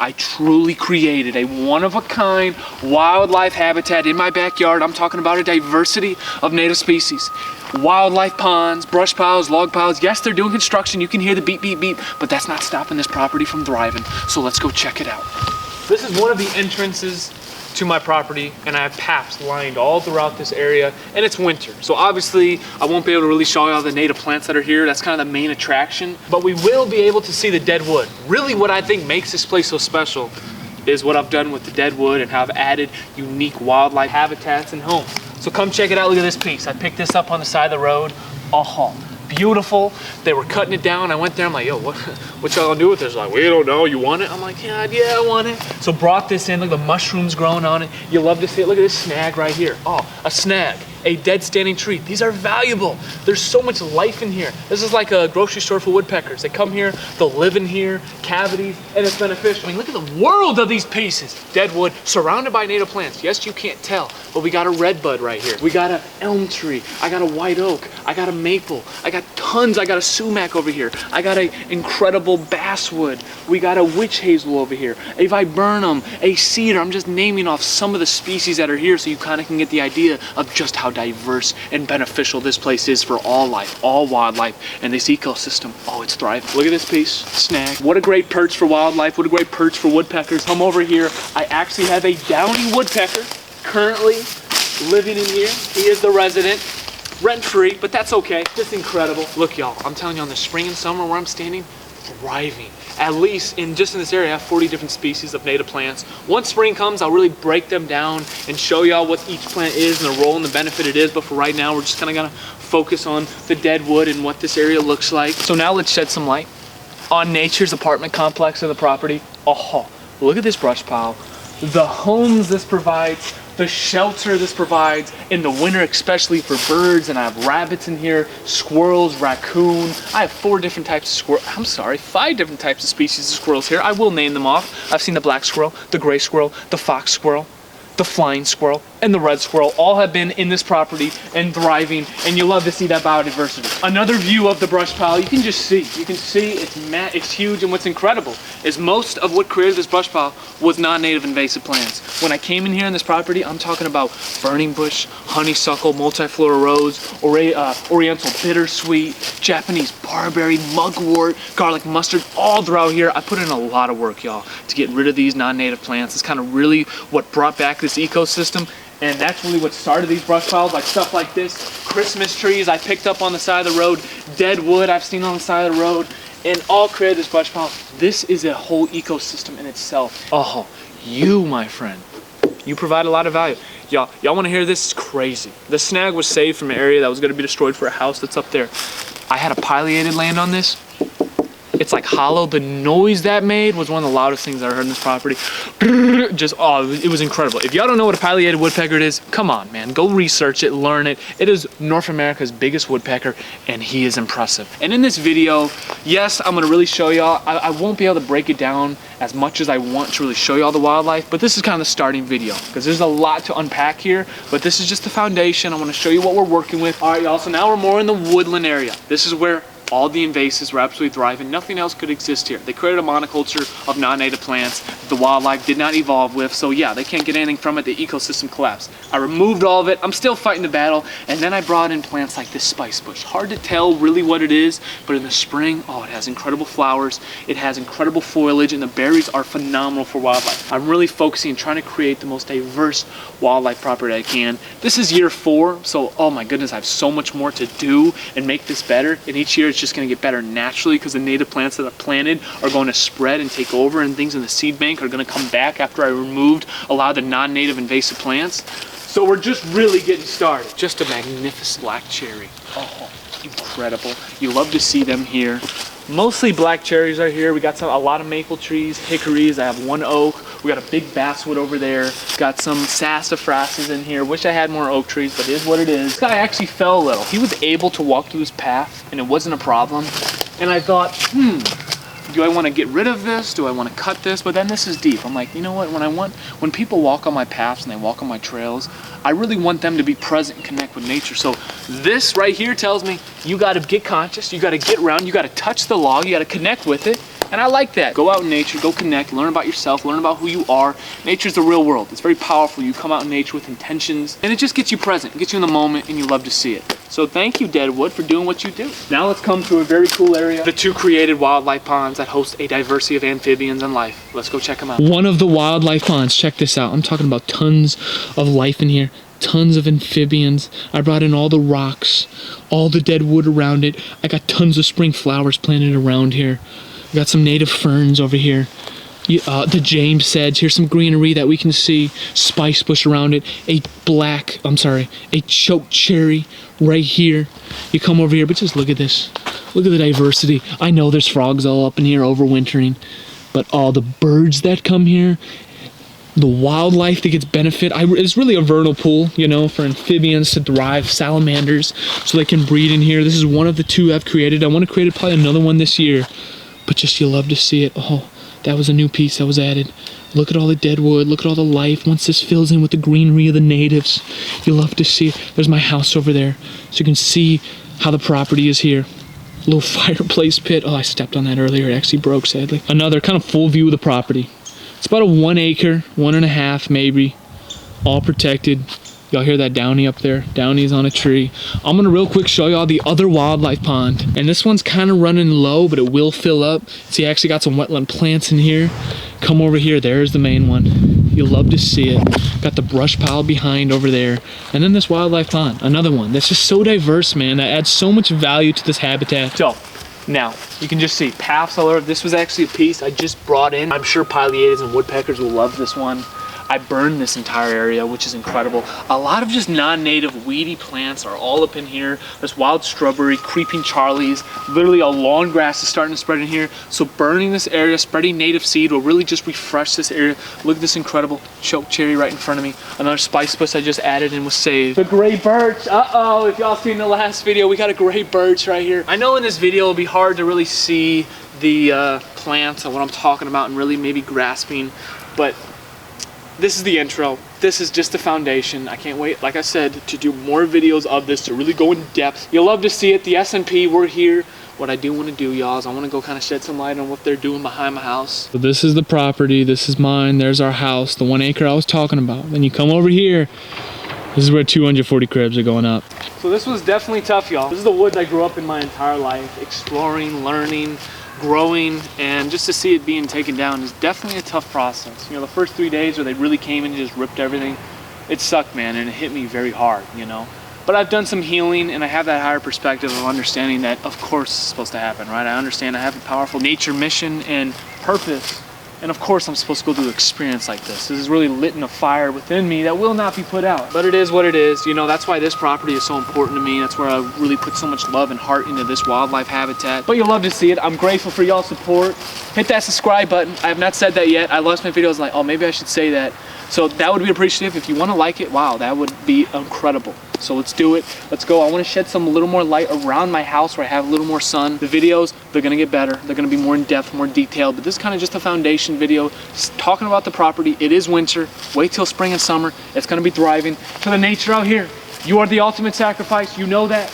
I truly created a one-of-a-kind wildlife habitat in my backyard. I'm talking about a diversity of native species. Wildlife ponds, brush piles, log piles. Yes, they're doing construction. You can hear the beep, beep, beep, but that's not stopping this property from thriving. So let's go check it out. This is one of the entrances to my property, and I have paths lined all throughout this area, and it's winter. So obviously I won't be able to really show you all the native plants that are here. That's kind of the main attraction, but we will be able to see the dead wood. Really what I think makes this place so special is what I've done with the dead wood and how I've added unique wildlife habitats and homes. So come check it out. Look at this piece. I picked this up on the side of the road. Oh, beautiful. They were cutting it down. I went there. I'm like, yo, what y'all gonna do with this? Like, we don't know. You want it? I'm like, yeah, I want it. So brought this in. Look at the mushrooms growing on it. You'll love to see it. Look at this snag right here. Oh, a snag. A dead standing tree. These are valuable. There's so much life in here. This is like a grocery store for woodpeckers. They come here, they'll live in here, cavities, and it's beneficial. I mean, look at the world of these pieces. Dead wood, surrounded by native plants. Yes, you can't tell, but we got a redbud right here. We got an elm tree. I got a white oak. I got a maple. I got tons. I got a sumac over here. I got an incredible basswood. We got a witch hazel over here, a viburnum, a cedar. I'm just naming off some of the species that are here so you kind of can get the idea of just how diverse and beneficial this place is for all life, all wildlife, and this ecosystem. Oh, it's thriving. Look at this piece, snag. What a great perch for wildlife. What a great perch for woodpeckers. Come over here. I actually have a downy woodpecker currently living in here. He is the resident. Rent-free, but that's okay. Just incredible. Look, y'all, I'm telling you, on the spring and summer where I'm standing, thriving. At least just in this area, I have 40 different species of native plants. Once spring comes, I'll really break them down and show y'all what each plant is and the role and the benefit it is. But for right now, we're just kind of gonna focus on the dead wood and what this area looks like. So now let's shed some light on nature's apartment complex of the property. Oh, look at this brush pile. The homes this provides, the shelter this provides in the winter, especially for birds. And I have rabbits in here, squirrels, raccoon. I have 5 different types of species of squirrels here. I will name them off. I've seen the black squirrel, the gray squirrel, the fox squirrel, the flying squirrel, and the red squirrel. All have been in this property and thriving, and you love to see that biodiversity. Another view of the brush pile, you can just see. You can see it's huge, and what's incredible is most of what created this brush pile was non-native invasive plants. When I came in here on this property, I'm talking about burning bush, honeysuckle, multiflora rose, oriental bittersweet, Japanese barberry, mugwort, garlic mustard, all throughout here. I put in a lot of work, y'all, to get rid of these non-native plants. It's kind of really what brought back this ecosystem. And that's really what started these brush piles, like stuff like this. Christmas trees I picked up on the side of the road, dead wood I've seen on the side of the road, and all created this brush pile. This is a whole ecosystem in itself. Oh, you, my friend, you provide a lot of value. Y'all want to hear this? It's crazy. The snag was saved from an area that was going to be destroyed for a house that's up there. I had a pileated land on this. It's like hollow. The noise that made was one of the loudest things I heard in this property. Just, oh, it was incredible. If y'all don't know what a pileated woodpecker is, come on, man. Go research it, learn it. It is North America's biggest woodpecker, and he is impressive. And in this video, yes, I'm gonna really show y'all. I won't be able to break it down as much as I want to really show y'all the wildlife, but this is kind of the starting video because there's a lot to unpack here, but this is just the foundation. I wanna show you what we're working with. All right, y'all, so now we're more in the woodland area. This is where all the invasives were absolutely thriving. Nothing else could exist here. They created a monoculture of non-native plants that the wildlife did not evolve with, so yeah, they can't get anything from it. The ecosystem collapsed. I removed all of it. I'm still fighting the battle, and then I brought in plants like this spice bush. Hard to tell really what it is, but in the spring, oh, it has incredible flowers, it has incredible foliage, and the berries are phenomenal for wildlife. I'm really focusing on trying to create the most diverse wildlife property I can. This is year 4, so oh my goodness, I have so much more to do and make this better, and each year it's just going to get better naturally because the native plants that are planted are going to spread and take over, and things in the seed bank are going to come back after I removed a lot of the non-native invasive plants. So we're just really getting started. Just a magnificent black cherry. Oh, incredible. You love to see them here. Mostly black cherries are here. We got a lot of maple trees, hickories. I have 1 oak. We got a big basswood over there. Got some sassafrasses in here. Wish I had more oak trees, but it is what it is. This guy actually fell a little. He was able to walk through his path, and it wasn't a problem. And I thought, do I want to get rid of this? Do I want to cut this? But then this is deep. I'm like, you know what? When people walk on my paths and they walk on my trails, I really want them to be present and connect with nature. So this right here tells me you got to get conscious, you got to get around, you got to touch the log, you got to connect with it, And I like that. Go out in nature, go connect, learn about yourself, learn about who you are. Nature's the real world. It's very powerful. You come out in nature with intentions, and it just gets you present, it gets you in the moment, and you love to see it. So thank you, Deadwood, for doing what you do. Now let's come to a very cool area. The 2 created wildlife ponds that host a diversity of amphibians and life. Let's go check them out. One of the wildlife ponds, check this out. I'm talking about tons of life in here. Tons of amphibians. I brought in all the rocks, all the dead wood around it. I got tons of spring flowers planted around here. I got some native ferns over here. The James sedge. Here's some greenery that we can see. Spice bush around it. A choke cherry right here. You come over here, but just look at this. Look at the diversity. I know there's frogs all up in here overwintering, but all the birds that come here, the wildlife that gets benefit. It's really a vernal pool, you know, for amphibians to thrive, salamanders, so they can breed in here. This is one of the 2 I've created. I want to create probably another one this year, but just you love to see it. Oh, that was a new piece that was added. Look at all the dead wood. Look at all the life. Once this fills in with the greenery of the natives, you love to see it. There's my house over there, so you can see how the property is here. Little fireplace pit. Oh, I stepped on that earlier. It actually broke, sadly. Another kind of full view of the property. It's about a 1 acre, 1.5 maybe, all protected. Y'all hear that downy up there? Downy's on a tree. I'm gonna real quick show y'all the other wildlife pond. And this one's kind of running low, but it will fill up. See, I actually got some wetland plants in here. Come over here, there's the main one. You'll love to see it. Got the brush pile behind over there. And then this wildlife pond, another one. That's just so diverse, man. That adds so much value to this habitat. So, now, you can just see paths all over. This was actually a piece I just brought in. I'm sure pileators and woodpeckers will love this one. I burned this entire area, which is incredible. A lot of just non-native weedy plants are all up in here. There's wild strawberry, creeping charlies, literally a lawn grass is starting to spread in here. So burning this area, spreading native seed will really just refresh this area. Look at this incredible choke cherry right in front of me. Another spice bush I just added and was saved. The gray birch, uh-oh, if y'all seen the last video, we got a gray birch right here. I know in this video it'll be hard to really see the plants and what I'm talking about and really maybe grasping, but this is the intro. This is just the foundation. I can't wait, like I said, to do more videos of this, to really go in depth. You'll love to see it. The S&P, we're here. What I do want to do, y'all, is I want to go kind of shed some light on what they're doing behind my house. So this is the property. This is mine. There's our house, the 1 acre I was talking about. Then you come over here. This is where 240 cribs are going up. So this was definitely tough, y'all. This is the woods I grew up in my entire life, exploring, learning, growing, and just to see it being taken down is definitely a tough process. You know, the first 3 days where they really came in and just ripped everything, it sucked, man, and it hit me very hard, you know. But I've done some healing, and I have that higher perspective of understanding that, of course, it's supposed to happen, right? I understand I have a powerful nature mission and purpose, and of course I'm supposed to go through an experience like this. This is really lit in a fire within me that will not be put out. But it is what it is. You know, that's why this property is so important to me. That's where I really put so much love and heart into this wildlife habitat. But you'll love to see it. I'm grateful for y'all's support. Hit that subscribe button. I have not said that yet. I lost my videos like, oh, maybe I should say that. So that would be appreciative. If you want to like it, wow, that would be incredible. So let's do it. Let's go. I want to shed some little more light around my house where I have a little more sun. The videos, they're going to get better. They're going to be more in depth, more detailed. But this is kind of just a foundation video. Just talking about the property. It is winter. Wait till spring and summer. It's going to be thriving. To the nature out here. You are the ultimate sacrifice. You know that.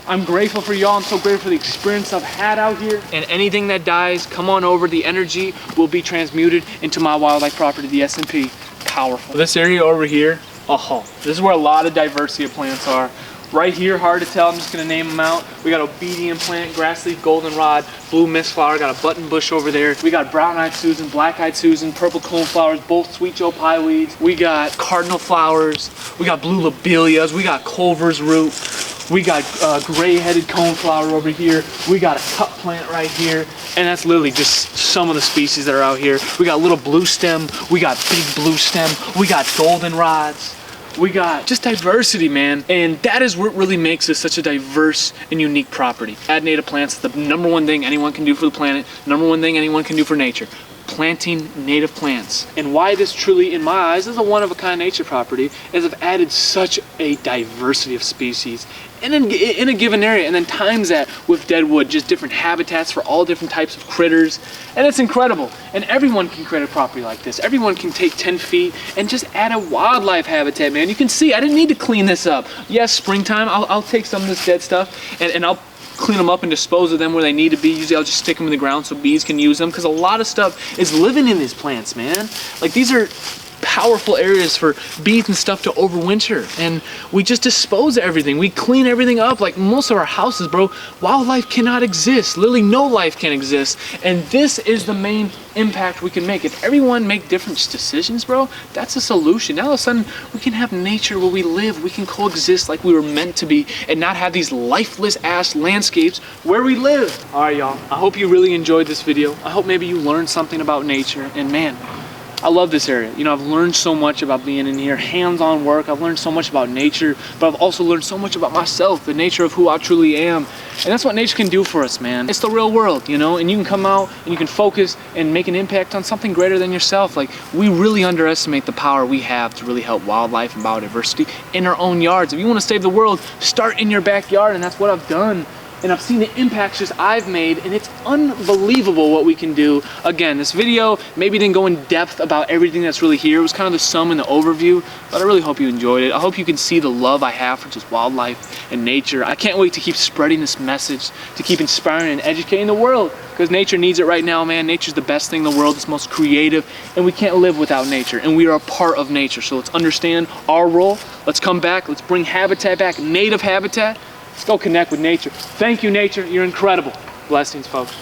I'm grateful for y'all. I'm so grateful for the experience I've had out here. And anything that dies, come on over. The energy will be transmuted into my wildlife property, the S&P. Powerful. This area over here, oh, this is where a lot of diversity of plants are. Right here, hard to tell, I'm just gonna name them out. We got obedient plant, grass leaf goldenrod, blue mist flower, got a button bush over there. We got brown-eyed Susan, black-eyed Susan, purple cone flowers, both sweet Joe Pye weeds. We got cardinal flowers, we got blue lobelias, we got Culver's root, we got gray-headed coneflower over here. We got a cup plant right here. And that's literally just some of the species that are out here. We got little blue stem. We got big blue stem. We got goldenrods. We got just diversity, man. And that is what really makes this such a diverse and unique property. Add native plants, the number one thing anyone can do for the planet. Number one thing anyone can do for nature. Planting native plants. And why this truly, in my eyes, is a one-of-a-kind nature property is I've added such a diversity of species in a given area, and then times that with dead wood, just different habitats for all different types of critters, and it's incredible. And everyone can create a property like this. Everyone can take 10 feet and just add a wildlife habitat, man. You can see I didn't need to clean this up. Yes, springtime, I'll take some of this dead stuff and I'll clean them up and dispose of them where they need to be. Usually I'll just stick them in the ground so bees can use them, because a lot of stuff is living in these plants, man. Like, these are powerful areas for bees and stuff to overwinter, and we just dispose of everything. We clean everything up. Like most of our houses, bro, wildlife cannot exist. Literally no life can exist, and this is the main impact we can make. If everyone make different decisions, bro, that's a solution. Now all of a sudden we can have nature where we live. We can coexist like we were meant to be, and not have these lifeless ass landscapes where we live. All right, y'all, I hope you really enjoyed this video. I hope maybe you learned something about nature, and man, I love this area. You know, I've learned so much about being in here, hands-on work. I've learned so much about nature, but I've also learned so much about myself, the nature of who I truly am. And that's what nature can do for us, man. It's the real world, you know, and you can come out and you can focus and make an impact on something greater than yourself. Like, we really underestimate the power we have to really help wildlife and biodiversity in our own yards. If you want to save the world, start in your backyard, and that's what I've done. And I've seen the impacts just I've made, and it's unbelievable what we can do. Again, this video maybe didn't go in depth about everything that's really here. It was kind of the sum and the overview, but I really hope you enjoyed it. I hope you can see the love I have for just wildlife and nature. I can't wait to keep spreading this message, to keep inspiring and educating the world, because nature needs it right now, man. Nature's the best thing in the world. It's most creative, and we can't live without nature, and we are a part of nature. So let's understand our role. Let's come back. Let's bring habitat back, native habitat. Let's go connect with nature. Thank you, nature. You're incredible. Blessings, folks.